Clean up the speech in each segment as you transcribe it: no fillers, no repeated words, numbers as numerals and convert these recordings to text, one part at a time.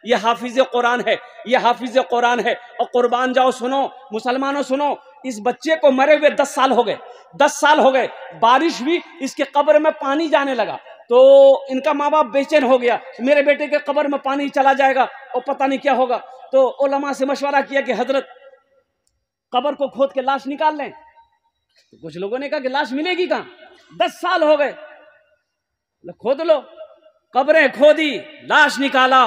ये हाफिज कुरान है, ये हाफिज कुरान है। और कुर्बान जाओ, सुनो मुसलमानों सुनो, इस बच्चे को मरे हुए 10 साल हो गए, 10 साल हो गए। बारिश हुई, इसके कब्र में पानी जाने लगा, तो इनका माँ बाप बेचैन हो गया, मेरे बेटे के कब्र में पानी चला जाएगा और पता नहीं क्या होगा। तो उलमा से मशवरा किया कि हजरत कब्र को खोद के लाश निकाल लें। तो कुछ लोगों ने कहा कि लाश मिलेगी कहाँ, 10 साल हो गए, खोद लो। कब्रें खोदी, लाश निकाला।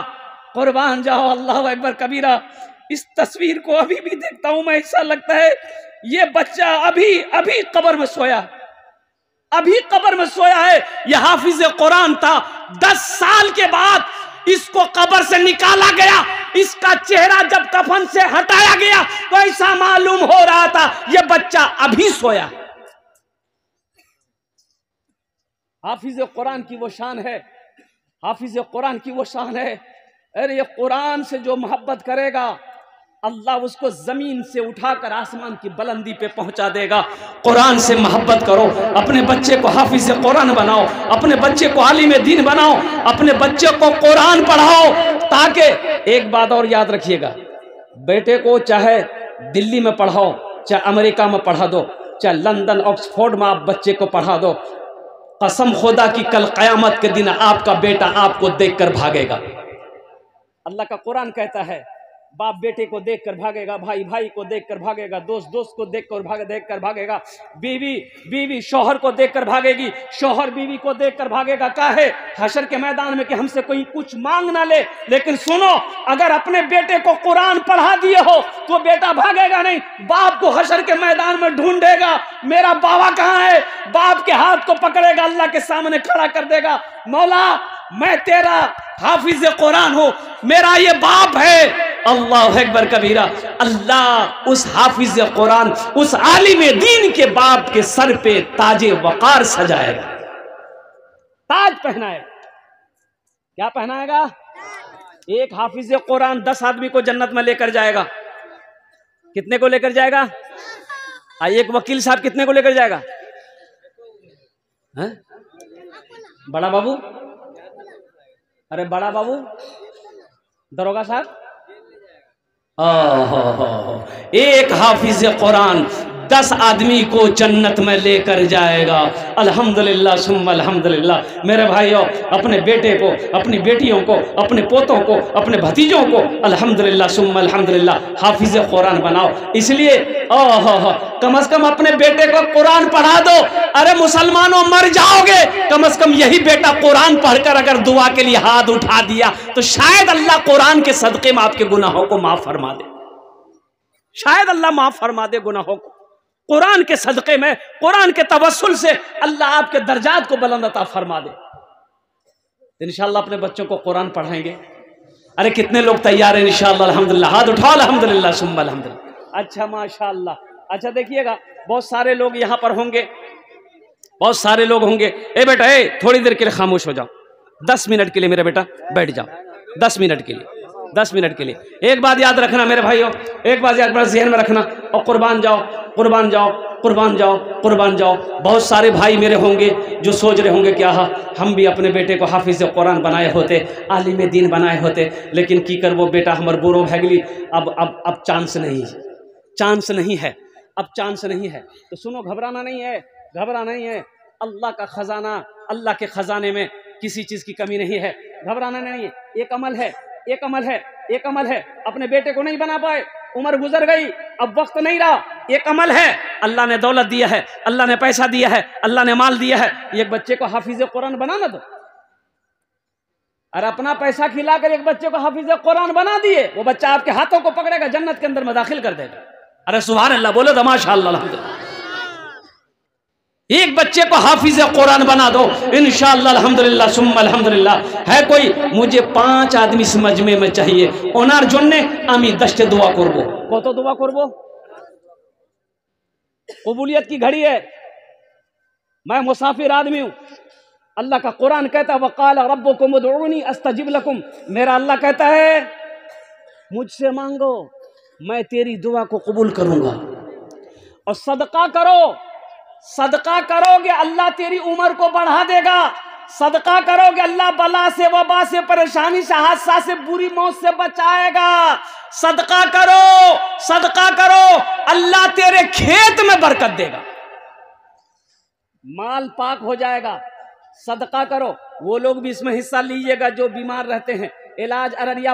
कुर्बान जाओ, अल्लाह अकबर कबीरा। इस तस्वीर को अभी भी देखता हूं मैं, ऐसा लगता है ये बच्चा अभी अभी कब्र में सोया, अभी कब्र में सोया है। यह हाफिज कुरान था। 10 साल के बाद इसको कब्र से निकाला गया। इसका चेहरा जब कफन से हटाया गया तो ऐसा मालूम हो रहा था यह बच्चा अभी सोया। हाफिज कुरान की वो शान है, हाफिज कुरान की वो शान है। अरे ये कुरान से जो मोहब्बत करेगा, अल्लाह उसको जमीन से उठाकर आसमान की बुलंदी पे पहुंचा देगा। कुरान से मोहब्बत करो, अपने बच्चे को हाफिज कुरान बनाओ, अपने बच्चे को आलिम दीन बनाओ, अपने बच्चे को कुरान पढ़ाओ। ताकि एक बात और याद रखिएगा, बेटे को चाहे दिल्ली में पढ़ाओ, चाहे अमेरिका में पढ़ा दो, चाहे लंदन ऑक्सफोर्ड में आप बच्चे को पढ़ा दो, कसम खुदा की कल कयामत के दिन आपका बेटा आपको देखकर भागेगा। अल्लाह का कुरान कहता है, बाप बेटे को देखकर भागेगा, भाई भाई को देखकर भागेगा, दोस्त दोस्त को देखकर भागेगा, बीवी बीवी शौहर को देखकर भागेगी, शौहर बीवी को देखकर भागेगा। काहे हशर के मैदान में कि हमसे कोई कुछ मांग ना ले। लेकिन सुनो, अगर अपने बेटे को कुरान पढ़ा दिए हो तो बेटा भागेगा नहीं, बाप को हशर के मैदान में ढूंढेगा, मेरा बाबा कहाँ है, बाप के हाथ को पकड़ेगा, अल्लाह के सामने खड़ा कर देगा, मौला मैं तेरा हाफिज कुरान हूं, मेरा ये बाप है। अल्लाह अकबर कबीरा। अल्लाह उस हाफिज कुरान, उस आलिम दीन के बाप के सर पे ताजे वकार सजाएगा, ताज पहनाएगा। क्या पहनाएगा? एक हाफिज कुरान 10 आदमी को जन्नत में लेकर जाएगा। कितने को लेकर जाएगा? एक वकील साहब कितने को लेकर जाएगा? है? बड़ा बाबू, अरे बड़ा बाबू, दरोगा साहब, एक हाफिज कुरान 10 आदमी को जन्नत में लेकर जाएगा। अल्हम्दुलिल्लाह सुम्मा अल्हम्दुलिल्लाह। मेरे भाइयों, अपने बेटे को, अपनी बेटियों को, अपने पोतों को, अपने भतीजों को अल्हम्दुलिल्लाह सुम्मा अल्हम्दुलिल्लाह हाफिज कुरान बनाओ। इसलिए कम से कम अपने बेटे को कुरान पढ़ा दो। अरे मुसलमानों, मर जाओगे, कम से कम यही बेटा कुरान पढ़कर अगर दुआ के लिए हाथ उठा दिया तो शायद अल्लाह कुरान के सदके में आपके गुनाहों को माफ फरमा दे, शायद अल्लाह माफ फरमा दे गुनाहों को। कुरान के सदके में, कुरान के तवस्सुल से अल्लाह आपके दर्जात को बुलंद अता फरमा दे। इंशाअल्लाह अपने बच्चों को कुरान पढ़ाएंगे। अरे कितने लोग तैयार हैं? इंशाअल्लाह अल्हम्दुलिल्लाह, हाथ उठाओ अल्हम्दुलिल्लाह सुम्मा अल्हम्दुलिल्लाह। अच्छा माशाअल्लाह। अच्छा देखिएगा, बहुत सारे लोग यहाँ पर होंगे, बहुत सारे लोग होंगे। ए बेटा, थोड़ी देर के लिए खामोश हो जाओ, 10 मिनट के लिए मेरा बेटा बैठ जाओ, 10 मिनट के लिए, 10 मिनट के लिए। एक बात याद रखना मेरे भाइयों, एक बात याद ज़हन में रखना, और कुर्बान जाओ, कुर्बान जाओ, कुर्बान जाओ, कुर्बान जाओ। बहुत सारे भाई मेरे होंगे जो सोच रहे होंगे क्या हम भी अपने बेटे को हाफिज कुरान बनाए होते, आलिम दीन बनाए होते, लेकिन की कर वो बेटा हमार बुरो भैगली, अब चांस नहीं, चांस नहीं है, अब चांस नहीं है। तो सुनो, घबराना नहीं है, घबराना नहीं है। अल्लाह का खजाना, अल्लाह के खजाने में किसी चीज़ की कमी नहीं है, घबराना नहीं है। एक अमल है, एक अमल है, एक अमल है। अपने बेटे को नहीं बना पाए, उम्र गुजर गई, अब वक्त नहीं रहा, एक अमल है। अल्लाह ने दौलत दिया है, अल्लाह ने पैसा दिया है, अल्लाह ने माल दिया है, एक बच्चे को हाफिज कुरान बनाना दो। अरे अपना पैसा खिलाकर एक बच्चे को हाफिज कुरान बना दिए, वो बच्चा आपके हाथों को पकड़ेगा, जन्नत के अंदर में दाखिल कर देगा। अरे सुभान अल्लाह बोलो तो माशाअल्लाह अल्हम्दुलिल्लाह। एक बच्चे को हाफिज कुरान बना दो, इंशाअल्लाह अल्हम्दुलिल्लाह सुम्मा अल्हम्दुलिल्लाह। है कोई? मुझे 5 आदमी इस मजमे में चाहिए, ओनार जन्ने आमी 10 दुआ करबो। कत दुआ करबो? कबूलियत की घड़ी है, मैं मुसाफिर आदमी हूं। अल्लाह का कुरान कहता है, वक़ाल रब्बुकुम उदऊनी अस्तजिब लकुम। मेरा अल्लाह कहता है मुझसे मांगो, मैं तेरी दुआ को कबूल करूंगा। और सदका करो, सदका करोगे अल्लाह तेरी उम्र को बढ़ा देगा, सदका करोगे अल्लाह बला से, वबा से, परेशानी से, हादसा से, बुरी मौत से बचाएगा। सदका करो, सदका करो, अल्लाह तेरे खेत में बरकत देगा, माल पाक हो जाएगा। सदका करो। वो लोग भी इसमें हिस्सा लीजिएगा जो बीमार रहते हैं। इलाज अररिया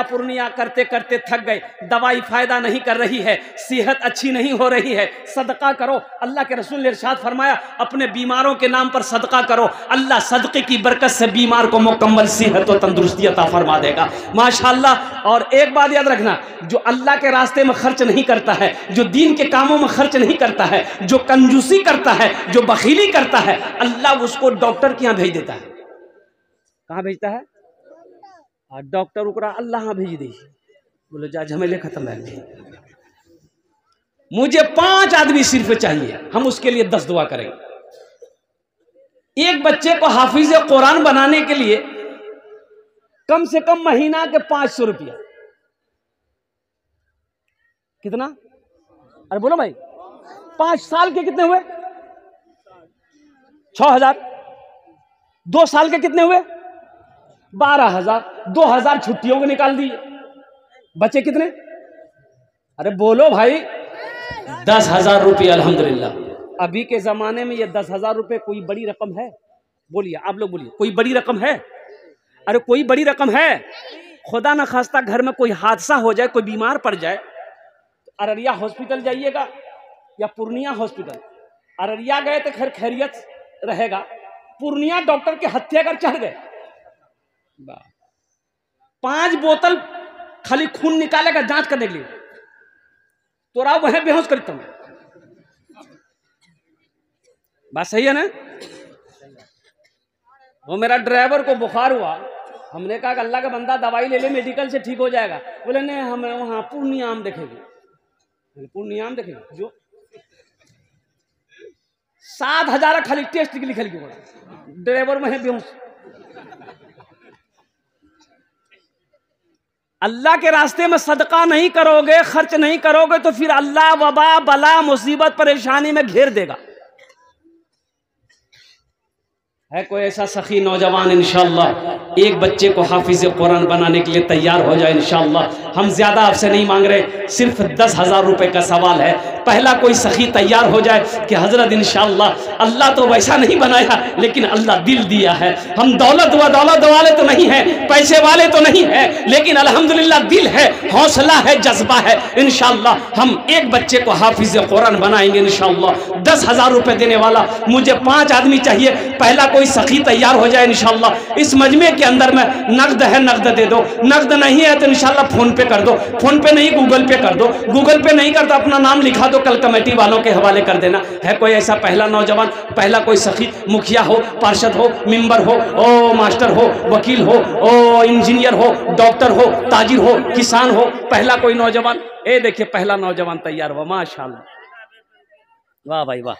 पूर्णिया करते करते थक गए, दवाई फायदा नहीं कर रही है, सेहत अच्छी नहीं हो रही है, सदका करो। अल्लाह के रसूल ने इरशाद फरमाया अपने बीमारों के नाम पर सदका करो, अल्लाह सदके की बरकत से बीमार को मुकम्मल सेहत और तंदुरुस्ती अता फरमा देगा, माशाअल्लाह। और एक बात याद रखना, जो अल्लाह के रास्ते में खर्च नहीं करता है, जो दीन के कामों में खर्च नहीं करता है, जो कंजूसी करता है, जो बखीली करता है, अल्लाह उसको डॉक्टर के यहाँ भेज देता है। कहाँ भेजता है? डॉक्टर उकरा अल्लाह भेज दी, बोले जा झमेले खत्म है। मुझे 5 आदमी सिर्फ चाहिए, हम उसके लिए 10 दुआ करेंगे। एक बच्चे को हाफिज कुरान बनाने के लिए कम से कम महीना के 500 रुपया। कितना? अरे बोलो भाई, 5 साल के कितने हुए? 6000। 2 साल के कितने हुए? 12000। 2000 छुट्टियों को निकाल दिए, बचे कितने? अरे बोलो भाई, 10,000 रुपये। अल्हम्दुलिल्लाह अभी के जमाने में ये 10,000 रुपये कोई बड़ी रकम है? बोलिए आप लोग, बोलिए कोई बड़ी रकम है? अरे कोई बड़ी रकम है? खुदा ना खास्ता घर में कोई हादसा हो जाए, कोई बीमार पड़ जाए, तो अररिया हॉस्पिटल जाइएगा या पूर्णिया हॉस्पिटल। अररिया गए तो खैर खैरियत रहेगा, पूर्णिया डॉक्टर के हत्या कर चढ़ गए, 5 बोतल खाली खून निकालेगा जांच करने के लिए, तो राव वह बेहोश करता हूं। बात सही है ना? वो मेरा ड्राइवर को बुखार हुआ, हमने कहा कि अल्लाह का बंदा दवाई ले ले, मेडिकल से ठीक हो जाएगा। बोले नहीं, हमें वहां पूर्णिया में देखेंगे। पूर्णिया में देखेंगे जो 7,000 खाली टेस्ट के लिखे, ड्राइवर वहीं बेहोश। अल्लाह के रास्ते में सदका नहीं करोगे, खर्च नहीं करोगे, तो फिर अल्लाह वबा बला मुसीबत परेशानी में घेर देगा। है कोई ऐसा सखी नौजवान इंशाअल्लाह एक बच्चे को हाफिज कुरान बनाने के लिए तैयार हो जाए इंशाअल्लाह। हम ज्यादा आपसे नहीं मांग रहे, सिर्फ 10,000 रुपए का सवाल है। पहला कोई सखी तैयार हो जाए कि हजरत इंशाअल्लाह, अल्लाह तो वैसा नहीं बनाया, लेकिन अल्लाह दिल दिया है। हम दौलत वाले तो नहीं है, पैसे वाले तो नहीं है, लेकिन अल्हम्दुलिल्लाह दिल है, हौसला है, जज्बा है। इंशाअल्लाह हम एक बच्चे को हाफिज कुरान बनाएंगे इंशाअल्लाह। 10,000 रुपए देने वाला मुझे 5 आदमी चाहिए। पहला कोई सखी तैयार हो जाए इंशाअल्लाह। इस मजमे के अंदर में नकद है, नकद दे दो, नकद नहीं है तो इंशाअल्लाह फोन पे कर दो, फोन पे नहीं गूगल पे कर दो, गूगल पे नहीं कर तो अपना नाम लिखा दो, कल कमेटी वालों के हवाले कर देना। है कोई ऐसा पहला नौजवान, पहला कोई सखी, मुखिया हो, पार्षद हो, मेंबर हो, ओ मास्टर हो, वकील हो, ओ इंजीनियर हो, डॉक्टर हो, ताजिर हो, किसान हो, पहला कोई नौजवान। ए देखिए पहला नौजवान तैयार हुआ, माशाअल्लाह, वाह भाई वाह।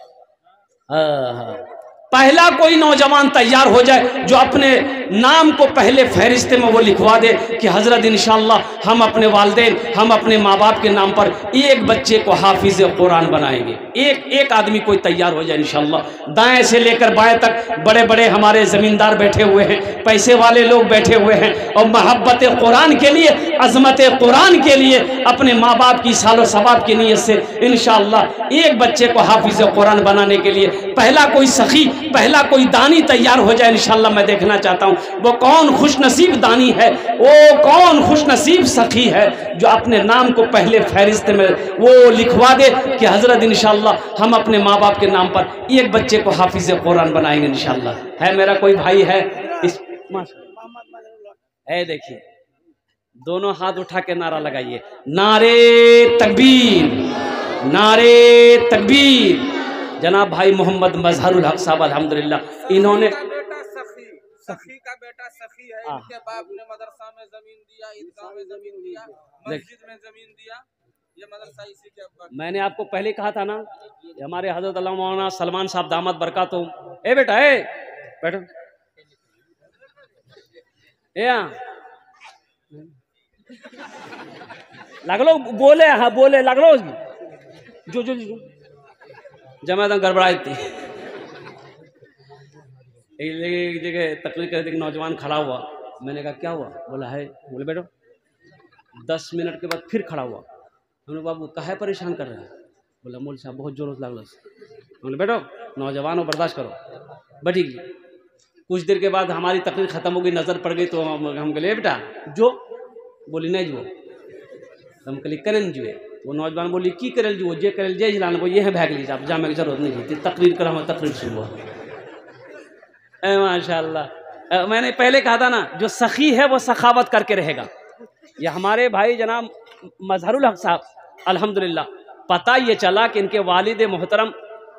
पहला कोई नौजवान तैयार हो जाए जो अपने नाम को पहले फहरिस्ते में वो लिखवा दे कि हजरत इंशाअल्लाह हम अपने वालिदैन, हम अपने माँ बाप के नाम पर एक बच्चे को हाफिज कुरान बनाएंगे। एक आदमी कोई तैयार हो जाए इंशाअल्लाह। दाएं से लेकर बाएं तक बड़े बड़े हमारे जमींदार बैठे हुए हैं, पैसे वाले लोग बैठे हुए हैं, और मोहब्बत कुरान के लिए, अजमत कुरान के लिए, अपने माँ बाप की सालो सवाब की नीयत से इंशाअल्लाह एक बच्चे को हाफिज कुरान बनाने के लिए पहला कोई सखी, पहला कोई दानी तैयार हो जाए इंशाअल्लाह। मैं देखना चाहता हूं वो कौन खुशनसीब दानी है, वो कौन खुशनसीब सखी है जो अपने नाम को पहले फहरिस्त में वो लिखवा दे कि हजरत इंशाअल्लाह हम अपने माँ बाप के नाम पर एक बच्चे को हाफिज कुरान बनाएंगे इंशाअल्लाह। है मेरा कोई भाई है इस, है देखिए दोनों हाथ उठा के नारा लगाइए, नारे तकबीर, नारे तकबीर। जनाब भाई मोहम्मद मजहरुल हक साहब अल्हम्दुलिल्लाह, इन्होंने सखी का बेटा सखी है, इनके बाप ने मदरसा में जमीन दिया, ईदगाह में जमीन दिया, मस्जिद में जमीन दिया, ये मदरसा इसी के अब्बा। मैंने आपको पहले कहा था ना, हमारे हजरत अल्लाह मौलाना सलमान साहब दामद बरकातुहू, ए बेटा ए बैठो, लगलो बोले, हाँ बोले लगलो जो जमा गड़बड़ाई थी। एक जगह तकरीर करते एक नौजवान खड़ा हुआ, मैंने कहा क्या हुआ? बोला है। बोले बैठो। 10 मिनट के बाद फिर खड़ा हुआ, हमने बाबू काहे परेशान कर रहे हैं? बोला मौलवी साहब बहुत जोर से लागल। बोले बैठो, नौजवान हो बर्दाश्त करो। बैठी। कुछ देर के बाद हमारी तकरीर खत्म हो गई, नज़र पड़ गई तो हम कहले बेटा जो। बोली नहीं जो। हम कहली करें जुए। वो नौजवान बोली की करल जो जे करल जे हिलान वो ये है भाग लीजिए, आप जामे की जरूरत नहीं थी, तकरीर कर हम तकरीर शुरू हुआ। माशाअल्लाह। मैंने पहले कहा था ना, जो सखी है वो सखावत करके रहेगा। ये हमारे भाई जनाब मजहरुल हक साहब, अल्हम्दुलिल्लाह पता ये चला कि इनके वालिद मोहतरम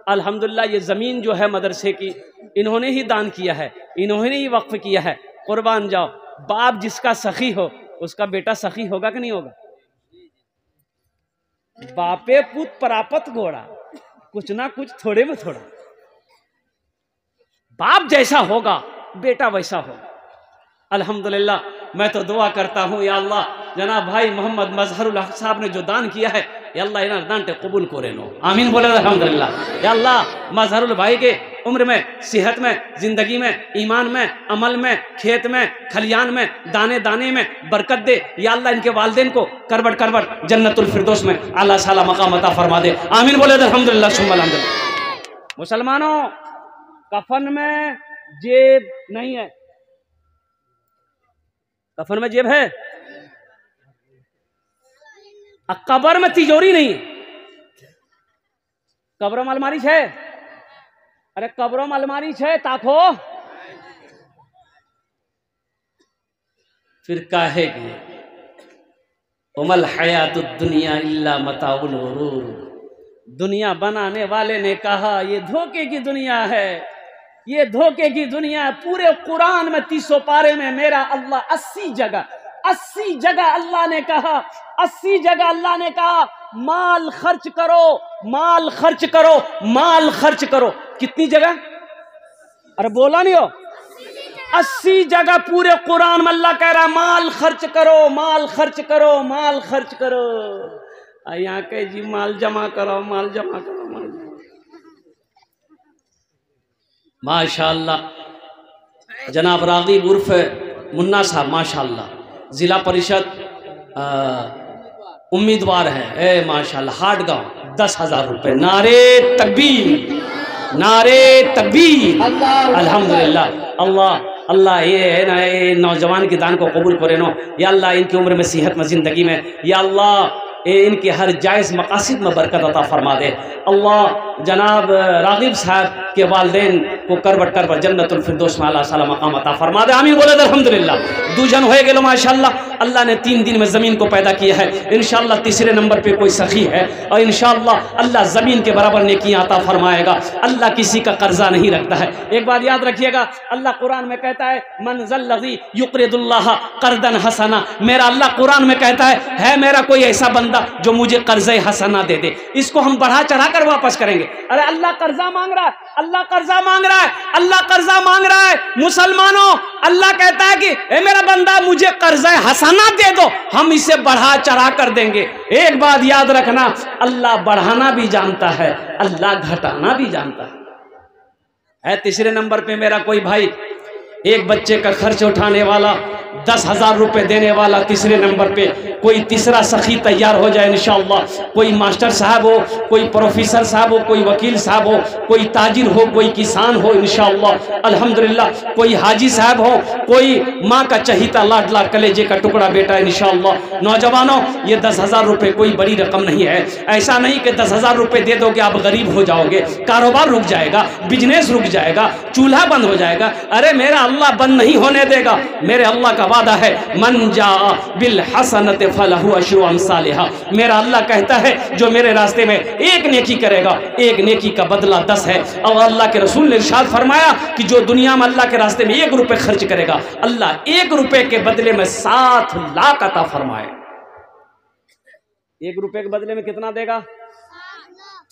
अल्हम्दुलिल्लाह ये ज़मीन जो है मदरसे की इन्होंने ही दान किया है, इन्होंने ही वक्फ किया है। कुर्बान जाओ। बाप जिसका सखी हो उसका बेटा सखी होगा कि नहीं होगा? बापे पुत परापत घोड़ा, कुछ ना कुछ थोड़े में थोड़ा। बाप जैसा होगा बेटा वैसा होगा। अल्हम्दुलिल्लाह मैं तो दुआ करता हूँ या अल्लाह जनाब भाई मोहम्मद मजहरुल हक साहब ने जो दान किया है या अल्लाह इन्हें दान ते कबूल करे नो, आमीन बोले अल्हम्दुलिल्लाह। या अल्लाह मजहरुल भाई के उम्र में, सेहत में, जिंदगी में, ईमान में, अमल में, खेत में, खलियान में, दाने दाने में बरकत दे। या अल्लाह इनके वालिदैन को करबट करबट जन्नतुल फिरदौस में अल्लाह साला मकाम अता फरमा दे, आमीन बोले अल्हम्दुलिल्लाह सुम्मा अल्हम्दुलिल्लाह। मुसलमानों, कफन में जेब नहीं है। कफन में जेब है, कब्र में तिजोरी नहीं है। कब्र में अलमारी है। अरे कब्रों में अलमारी है ताको फिर काहे की उमल हयातुद दुनिया इल्ला मताउल गुरूर। दुनिया बनाने वाले ने कहा ये धोखे की दुनिया है, ये धोखे की दुनिया है। पूरे कुरान में 30 पारे में मेरा अल्लाह 80 जगह अल्लाह ने कहा, 80 जगह अल्लाह ने कहा माल खर्च करो, माल खर्च करो, माल खर्च करो। कितनी जगह? अरे बोला नहीं हो? 80 जगह पूरे कुरान में अल्लाह कह रहा है माल खर्च करो, माल खर्च करो, माल खर्च करो। यहाँ कह जी माल जमा करो, माल जमा करो, माल जमा। माशाअल्लाह जनाब राग़िब उर्फ मुन्ना साहब माशाअल्लाह जिला परिषद उम्मीदवार है। ए माशाअल्लाह हाटगांव 10,000 रुपये। नारे तकबीर, नारे तकबीर। अल्हम्दुलिल्लाह। अल्लाह अल्लाह ये है ना, ये नौजवान के दान को कबूल करे नो। या अल्लाह इनकी उम्र में, सेहत में, ज़िंदगी में या अल्लाह इनके हर जायज़ मकासिद में बरकत अता फरमा दे। अल्लाह जनाब राग़िब साहब के वालिदैन को करबट करबट जन्नतुल फिरदौस में अल्लाह साला मकाम अता फरमा दे, आमीन बोले अल्हम्दुलिल्लाह। दूजन हो गए माशाअल्लाह। अल्लाह ने 3 दिन में ज़मीन को पैदा किया है। इंशाअल्लाह तीसरे नंबर पे कोई सखी है और इंशाअल्लाह अल्लाह ज़मीन के बराबर नेकियां अता फरमाएगा। अल्लाह किसी का कर्जा नहीं रखता है। एक बात याद रखिएगा, अल्लाह कुरान में कहता है मन ज़ल्लज़ी युक़रिदुल्लाह क़र्ज़न हसना। मेरा अल्लाह कुरान में कहता है मेरा कोई ऐसा बंदा जो मुझे कर्ज़े हसना दे दे, इसको हम बढ़ा चढ़ा कर वापस करेंगे। अरे अल्लाह कर्जा मांग रहा है, अल्लाह कर्जा मांग रहा है, अल्लाह कर्जा मांग रहा है। मुसलमानों, अल्लाह कहता है कि ए मेरा बंदा मुझे कर्जा हसना दे दो, हम इसे बढ़ा चढ़ा कर देंगे। एक बात याद रखना, अल्लाह बढ़ाना भी जानता है, अल्लाह घटाना भी जानता है। तीसरे नंबर पे मेरा कोई भाई, एक बच्चे का खर्च उठाने वाला, 10,000 रुपये देने वाला। तीसरे नंबर पे कोई तीसरा सखी तैयार हो जाए इंशाअल्लाह। कोई मास्टर साहब हो, कोई प्रोफेसर साहब हो, कोई वकील साहब हो, कोई ताजिर हो, कोई किसान हो इंशाअल्लाह अल्हम्दुलिल्लाह। कोई हाजी साहब हो, कोई माँ का चहीता लाडला कलेजे का टुकड़ा बेटा इंशाअल्लाह। नौजवानों, ये 10,000 रुपये कोई बड़ी रकम नहीं है। ऐसा नहीं कि 10,000 रुपये दे दोगे आप गरीब हो जाओगे, कारोबार रुक जाएगा, बिजनेस रुक जाएगा, चूल्हा बंद हो जाएगा। अरे मेरा अल्लाह बंद नहीं होने देगा। मेरे अल्लाह का वादा है मन जा बिल हसनत फलहु अशरु अमसालिहा। मेरा अल्लाह कहता है जो मेरे रास्ते में एक नेकी करेगा, एक नेकी का बदला 10 है। और अल्लाह के रसूल ने इरशाद फरमाया कि जो दुनिया में अल्लाह के रास्ते में 1 रुपये खर्च करेगा, अल्लाह 1 रुपये के बदले में 7 लाख अता फरमाए। 1 रुपये के बदले में कितना देगा?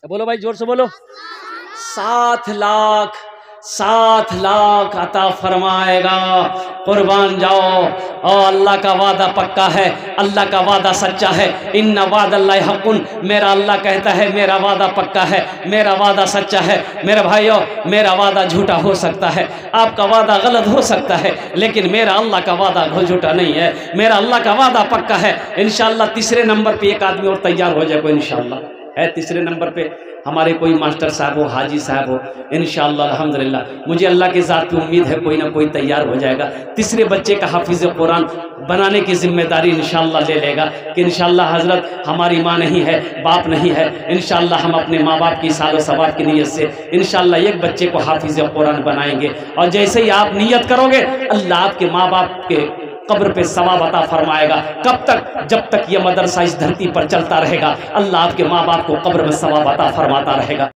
बोलो भाई, जोर से बोलो। 7 लाख, 7 लाख अता फरमाएगा। कुर्बान जाओ। और अल्लाह का वादा पक्का है, अल्लाह का वादा सच्चा है। इन्ना वादल्लाहि हक़्क़ुन, मेरा अल्लाह कहता है मेरा वादा पक्का है, मेरा वादा सच्चा है। मेरे भाइयों, मेरा वादा झूठा हो सकता है, आपका वादा गलत हो सकता है, लेकिन मेरा अल्लाह का वादा झूठा नहीं है, मेरा अल्लाह का वादा पक्का है। इंशाअल्लाह तीसरे नंबर पे एक आदमी और तैयार हो जाए, कोई इंशाअल्लाह है तीसरे नंबर पे हमारे कोई मास्टर साहब हो, हाजी साहब हो, इंशाअल्लाह अल्हम्दुलिल्लाह मुझे अल्लाह की ज़ात की उम्मीद है कोई ना कोई तैयार हो जाएगा। तीसरे बच्चे का हाफिज़ कुरान बनाने की जिम्मेदारी इंशाअल्लाह ले लेगा कि इंशाअल्लाह हज़रत हमारी माँ नहीं है, बाप नहीं है, इंशाअल्लाह हम अपने माँ बाप की सालो सवाब की नीयत से इंशाअल्लाह एक बच्चे को हाफिज़ कुरान बनाएंगे। और जैसे ही आप नीयत करोगे अल्लाह आपके माँ बाप के कब्र पे सवाब अता फरमाएगा। कब तक? जब तक ये मदरसा इस धरती पर चलता रहेगा, अल्लाह आपके माँ बाप को कब्र में सवाब अता फरमाता रहेगा।